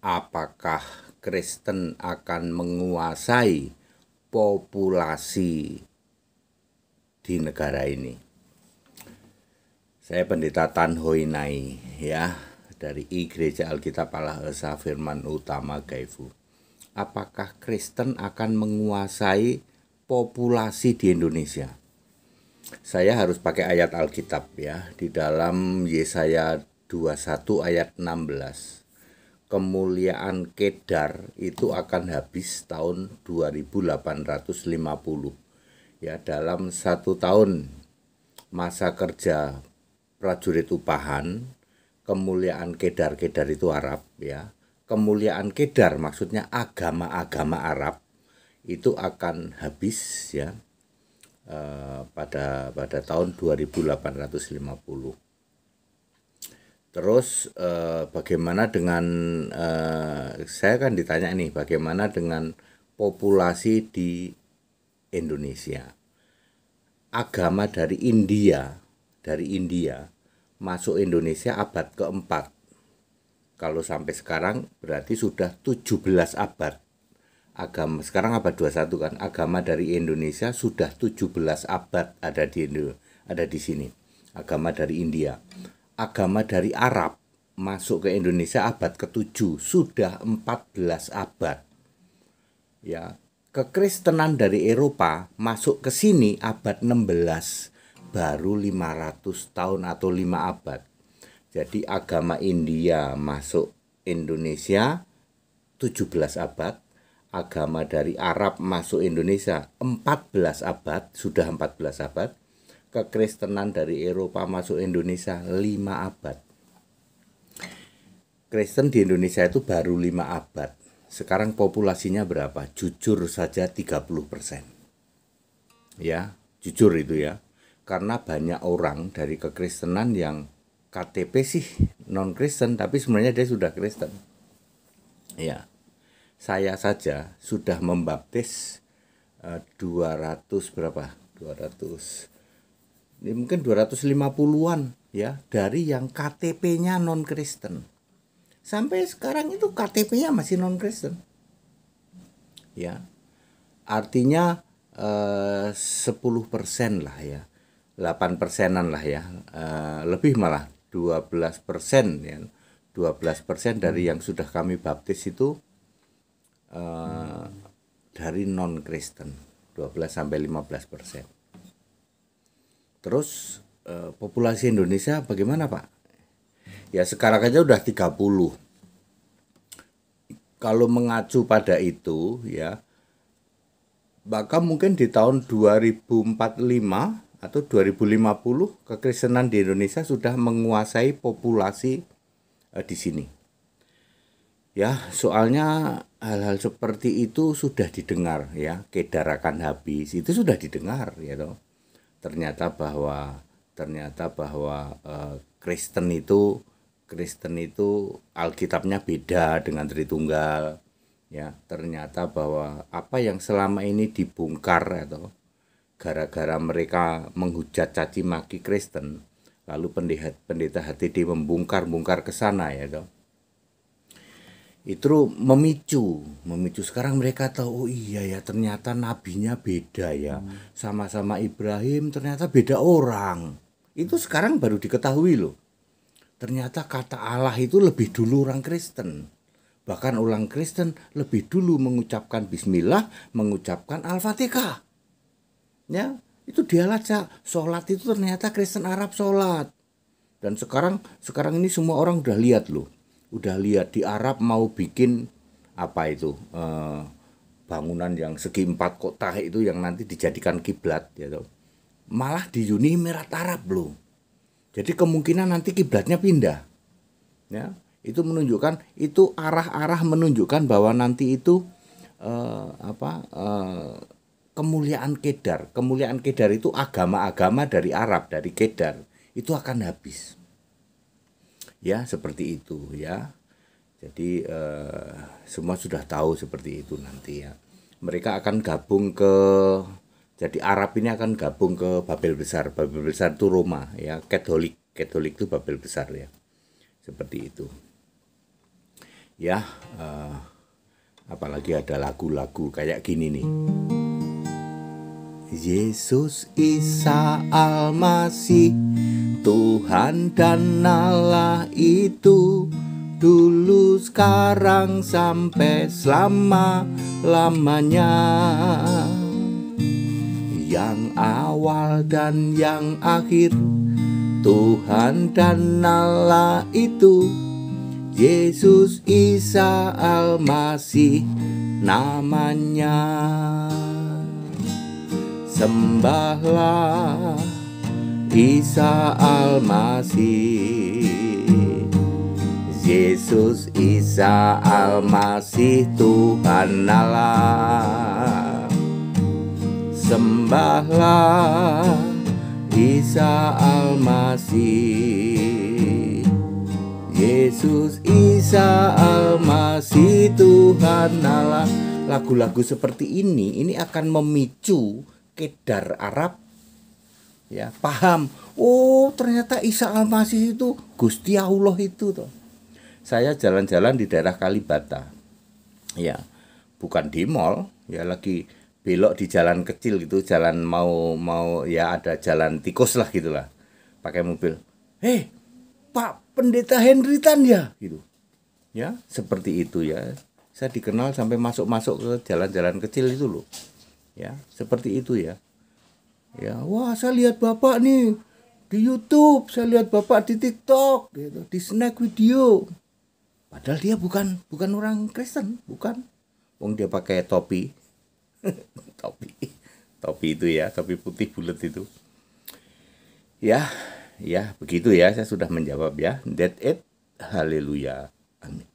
apakah Kristen akan menguasai populasi di negara ini? Saya Pendeta Tan Hoi Nai ya, dari Gereja Alkitab Allah Esa Firman Utama Gaifu. Apakah Kristen akan menguasai populasi di Indonesia? Saya harus pakai ayat Alkitab ya, di dalam Yesaya 21 ayat 16. Kemuliaan Kedar itu akan habis tahun 2850. Ya, dalam 1 tahun masa kerja prajurit upahan, kemuliaan Kedar itu Arab ya. Kemuliaan Kedar maksudnya agama-agama Arab itu akan habis ya pada tahun 2850. Terus bagaimana dengan saya kan ditanya nih, bagaimana dengan populasi di Indonesia? Agama dari India masuk Indonesia abad keempat. Kalau sampai sekarang berarti sudah 17 abad. Agama sekarang abad 21 kan. Agama dari Indonesia sudah 17 abad ada di sini. Agama dari India. Agama dari Arab masuk ke Indonesia abad ke-7, sudah 14 abad. Ya, kekristenan dari Eropa masuk ke sini abad 16, baru 500 tahun atau 5 abad. Jadi agama India masuk Indonesia 17 abad, agama dari Arab masuk Indonesia 14 abad, sudah 14 abad. Kekristenan dari Eropa masuk Indonesia 5 abad. Kristen di Indonesia itu baru 5 abad. Sekarang populasinya berapa? Jujur saja 30%. Ya, jujur itu ya. Karena banyak orang dari kekristenan yang KTP sih non-Kristen, tapi sebenarnya dia sudah Kristen. Ya, saya saja sudah membaptis 200 berapa? 200 ini mungkin 250-an ya, dari yang KTP-nya non-Kristen. Sampai sekarang itu KTP-nya masih non-Kristen. Ya. Artinya 10% lah ya. 8%-an lah ya. Lebih malah 12% ya. 12% dari yang sudah kami baptis itu dari non-Kristen. 12 sampai 15%. Terus populasi Indonesia bagaimana Pak? Ya sekarang aja udah 30. Kalau mengacu pada itu ya, bahkan mungkin di tahun 2045 atau 2050 kekristenan di Indonesia sudah menguasai populasi di sini. Ya, soalnya hal-hal seperti itu sudah didengar ya, Kedar akan habis, itu sudah didengar ya toh. Ternyata bahwa Kristen itu Alkitabnya beda dengan Tritunggal ya. Ternyata bahwa apa yang selama ini dibongkar atau gara-gara mereka menghujat caci maki Kristen, lalu pendeta HTD membongkar ke sana ya toh. Itu memicu sekarang mereka tahu, oh iya ya ternyata nabinya beda ya, sama-sama Ibrahim ternyata beda orang. Itu sekarang baru diketahui loh, ternyata kata Allah itu lebih dulu orang Kristen, bahkan orang Kristen lebih dulu mengucapkan Bismillah, mengucapkan Al-Fatihah ya. Itu dia aja, sholat itu ternyata Kristen Arab sholat. Dan sekarang ini semua orang udah lihat loh, udah lihat di Arab mau bikin apa itu bangunan yang segi 4 kota itu yang nanti dijadikan kiblat ya toh. Malah di Uni Emirat Arab loh. Jadi kemungkinan nanti kiblatnya pindah. Ya, itu menunjukkan, itu arah-arah menunjukkan bahwa nanti itu kemuliaan Kedar itu agama-agama dari Arab, dari Kedar itu akan habis. Ya seperti itu ya. Jadi semua sudah tahu seperti itu nanti ya. Mereka akan gabung jadi Arab ini akan gabung ke Babel Besar. Babel Besar itu Roma ya. Katolik itu Babel Besar ya. Seperti itu. Ya, apalagi ada lagu-lagu kayak gini nih. Yesus Isa Almasih, Tuhan dan Allah itu, dulu, sekarang, sampai selama-lamanya. Yang awal dan yang akhir, Tuhan dan Allah itu, Yesus Isa Almasih namanya. Sembahlah Isa Almasih, Yesus Isa Almasih Tuhan Allah. Sembahlah Isa Almasih, Yesus Isa Almasih Tuhan Allah. Lagu-lagu seperti ini akan memicu kedar Arab, ya, paham. Oh, ternyata Isa Almasih itu Gusti Allah itu toh. Saya jalan-jalan di daerah Kalibata, ya, bukan di mall, ya, lagi belok di jalan kecil gitu, jalan mau ya, ada jalan tikus lah gitulah, pakai mobil. Pak Pendeta Henry Tan ya, gitu, ya, seperti itu ya. Saya dikenal sampai masuk ke jalan-jalan kecil itu loh, ya, seperti itu ya. Ya, wah, saya lihat Bapak nih di YouTube, saya lihat Bapak di TikTok, gitu, di snack video. Padahal dia bukan orang Kristen, bukan. Wong dia pakai topi. topi itu ya, topi putih bulat itu. Ya, begitu ya, saya sudah menjawab ya. That's it. Haleluya. Amin.